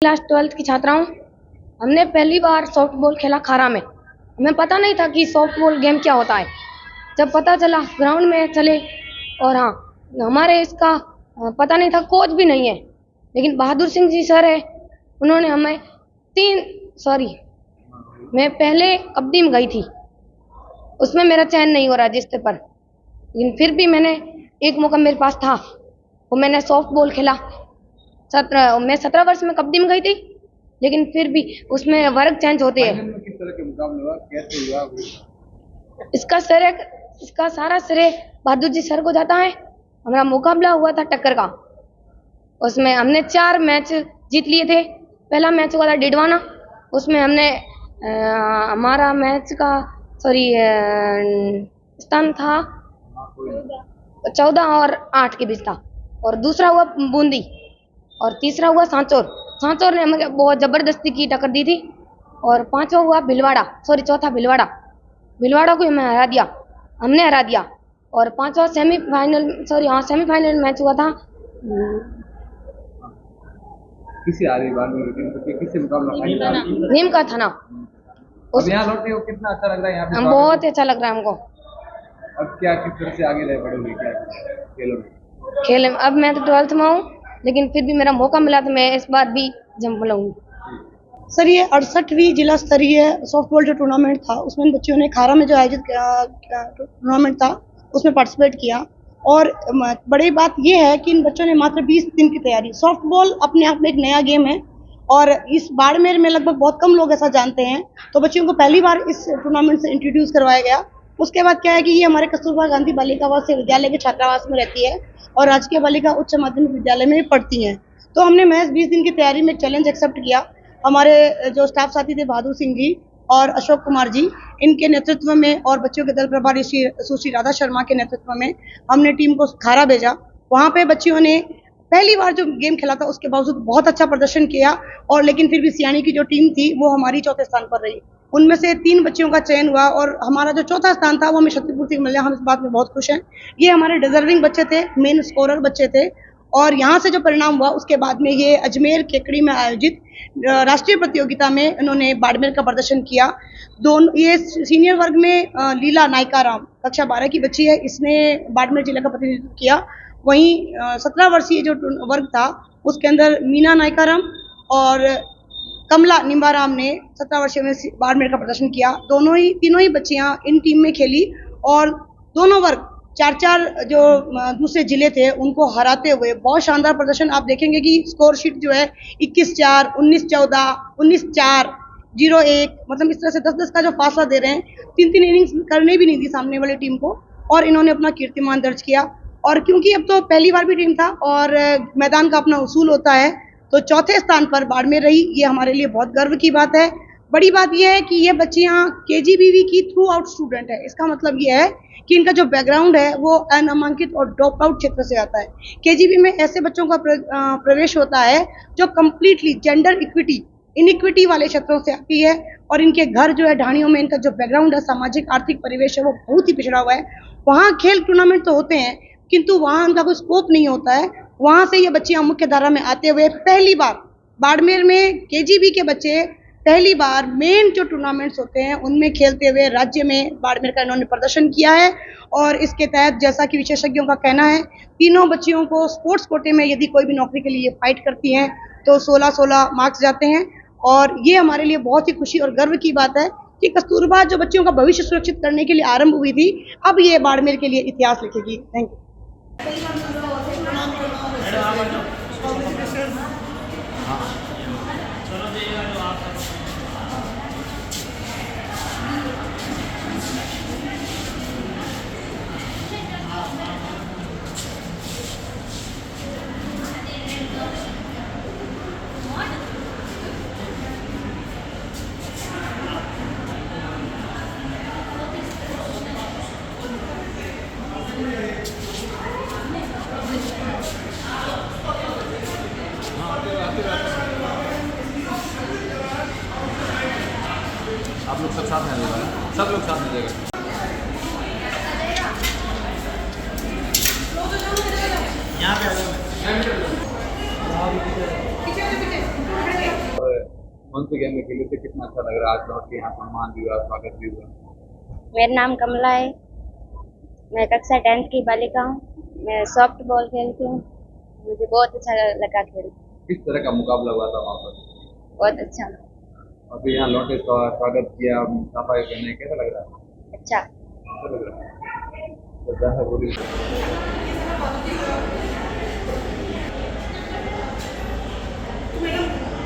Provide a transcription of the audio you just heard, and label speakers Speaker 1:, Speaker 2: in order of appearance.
Speaker 1: Class 12th की छात्रा हूँ। हमने पहली बार सॉफ्टबॉल खेला खारा में। हमें पता नहीं था कि सॉफ्टबॉल गेम क्या होता है। जब पता चला ग्राउंड में चले और हाँ, हमारे इसका पता नहीं था, कोच भी नहीं है, लेकिन बहादुर सिंह जी सर है, उन्होंने हमें मैं पहले कबड्डी में गई थी, उसमें मेरा चयन नहीं हो रहा जिससे पर, लेकिन फिर भी मैंने एक मौका मेरे पास था वो मैंने सॉफ्टबॉल खेला। मैं 17 वर्ष में कबड्डी में गई थी, लेकिन फिर भी उसमें वर्ग चेंज होते हैं।
Speaker 2: किस तरह के मुकाबले हुआ, कैसे हुआ?
Speaker 1: इसका सारा श्रेय बहादुर जी सर को जाता है। हमारा मुकाबला हुआ था टक्कर का, उसमें हमने 4 मैच जीत लिए थे। पहला मैच हुआ था डिडवाना, उसमें हमने हमारा मैच का स्थान था 14 और 8 के बीच था, और दूसरा हुआ बूंदी, और तीसरा हुआ सांचौर ने हमें बहुत जबरदस्ती की टक्कर दी थी, और पांचवा हुआ चौथा भिलवाड़ा को हमने हरा दिया। और पांचवा सेमीफाइनल मैच हुआ था
Speaker 2: किससे मुकाबला?
Speaker 1: नीम का थाना।
Speaker 2: अब यहाँ लौटे हो, कितना अच्छा लग रहा है यहाँ पे?
Speaker 1: बहुत अच्छा लग रहा है हमको।
Speaker 2: अब क्या किस तरह से आगे बढ़ोगे क्या खेल में?
Speaker 1: अब मैं तो 12th में हूँ, लेकिन फिर भी मेरा मौका मिला तो मैं इस बार भी जंप लगाऊंगी।
Speaker 3: सर, ये 68वीं जिला स्तरीय सॉफ्टबॉल जो टूर्नामेंट था, उसमें बच्चों ने खारा में जो आयोजित टूर्नामेंट था उसमें पार्टिसिपेट किया। और बड़ी बात ये है कि इन बच्चों ने मात्र 20 दिन की तैयारी। सॉफ्टबॉल अपने आप में एक नया गेम है और इस बाड़मेर में लगभग बहुत कम लोग ऐसा जानते हैं, तो बच्चों को पहली बार इस टूर्नामेंट से इंट्रोड्यूस करवाया गया। उसके बाद क्या है कि ये हमारे कस्तूरबा गांधी बालिका आवासीय विद्यालय के छात्रावास में रहती है और राजकीय बालिका उच्च माध्यमिक विद्यालय में पढ़ती हैं। तो हमने महज 20 दिन की तैयारी में चैलेंज एक्सेप्ट किया। हमारे जो स्टाफ साथी थे बहादुर सिंह जी और अशोक कुमार जी, इनके नेतृत्व में और बच्चों के दल प्रभारी सुश्री राधा शर्मा के नेतृत्व में हमने टीम को खारा भेजा। वहाँ पे बच्चियों ने पहली बार जो गेम खेला था उसके बावजूद बहुत अच्छा प्रदर्शन किया, और लेकिन फिर भी सियानी की जो टीम थी वो हमारी चौथे स्थान पर रही। उनमें से 3 बच्चियों का चयन हुआ और हमारा जो चौथा स्थान था वो हमें क्षतिपूर्ति मिला। हम इस बात में बहुत खुश हैं। ये हमारे डिजर्विंग बच्चे थे, मेन स्कोरर बच्चे थे, और यहाँ से जो परिणाम हुआ उसके बाद में ये अजमेर केकड़ी में आयोजित राष्ट्रीय प्रतियोगिता में इन्होंने बाड़मेर का प्रदर्शन किया। ये सीनियर वर्ग में लीला नायकाराम कक्षा 12 की बच्ची है, इसने बाड़मेर जिले का प्रतिनिधित्व किया। वहीं 17 वर्षीय जो वर्ग था उसके अंदर मीना नायकाराम और कमला निम्बाराम ने 17 वर्षीय में बाड़मेर का प्रदर्शन किया। तीनों ही बच्चियां इन टीम में खेली और दोनों वर्ग 4-4 जो दूसरे जिले थे उनको हराते हुए बहुत शानदार प्रदर्शन। आप देखेंगे कि स्कोर शीट जो है 21-4, 19-14, 19-4, 0-1, मतलब इस तरह से 10-10 का जो फासला दे रहे हैं। 3-3 इनिंग्स करने भी नहीं दी सामने वाली टीम को, और इन्होंने अपना कीर्तिमान दर्ज किया। और क्योंकि अब तो पहली बार भी टीम था और मैदान का अपना उसूल होता है, तो चौथे स्थान पर बाड़मेर रही। ये हमारे लिए बहुत गर्व की बात है। बड़ी बात यह है कि ये बच्चियां केजीबीवी की थ्रू आउट स्टूडेंट है। इसका मतलब ये है कि इनका जो बैकग्राउंड है वो अनामांकित और ड्रॉप आउट क्षेत्र से आता है। केजीबी में ऐसे बच्चों का प्रवेश होता है जो कम्प्लीटली जेंडर इनइक्विटी वाले क्षेत्रों से आती है, और इनके घर जो है ढाणियों में, इनका जो बैकग्राउंड है, सामाजिक आर्थिक परिवेश है, वो बहुत ही पिछड़ा हुआ है। वहाँ खेल टूर्नामेंट तो होते हैं किंतु वहाँ उनका कोई स्कोप नहीं होता है। वहाँ से ये बच्चियां मुख्य धारा में आते हुए पहली बार बाड़मेर में केजीबी के बच्चे पहली बार मेन जो टूर्नामेंट्स होते हैं उनमें खेलते हुए राज्य में बाड़मेर का इन्होंने प्रदर्शन किया है। और इसके तहत जैसा कि विशेषज्ञों का कहना है, तीनों बच्चियों को स्पोर्ट्स कोटे में यदि कोई भी नौकरी के लिए फाइट करती हैं तो 16-16 मार्क्स जाते हैं। और ये हमारे लिए बहुत ही खुशी और गर्व की बात है कि कस्तूरबा जो बच्चियों का भविष्य सुरक्षित करने के लिए आरंभ हुई थी, अब ये बाड़मेर के लिए इतिहास लिखेगी। Thank you.
Speaker 2: आप लोग सब साथ में देगा, सब लोग साथ में देगा। यहाँ पे कौन से गेम में खेले थे, कितना अच्छा लग रहा है? आज लौट के यहाँ सम्मान भी हुआ, स्वागत भी हुआ।
Speaker 4: मेरा नाम कमला है। मैं कक्षा 10th की बालिका हूँ। मैं सॉफ्ट बॉल खेलती हूँ। मुझे बहुत अच्छा लगा खेल।
Speaker 2: किस तरह का मुकाबला हुआ था वहाँ पर?
Speaker 4: बहुत अच्छा।
Speaker 2: अभी यहाँ लौटे, स्वागत किया, सफाई करने, कैसा लग रहा है?
Speaker 4: अच्छा।
Speaker 2: अच्छा लग रहा है। तो जैसा बोली
Speaker 3: मैडम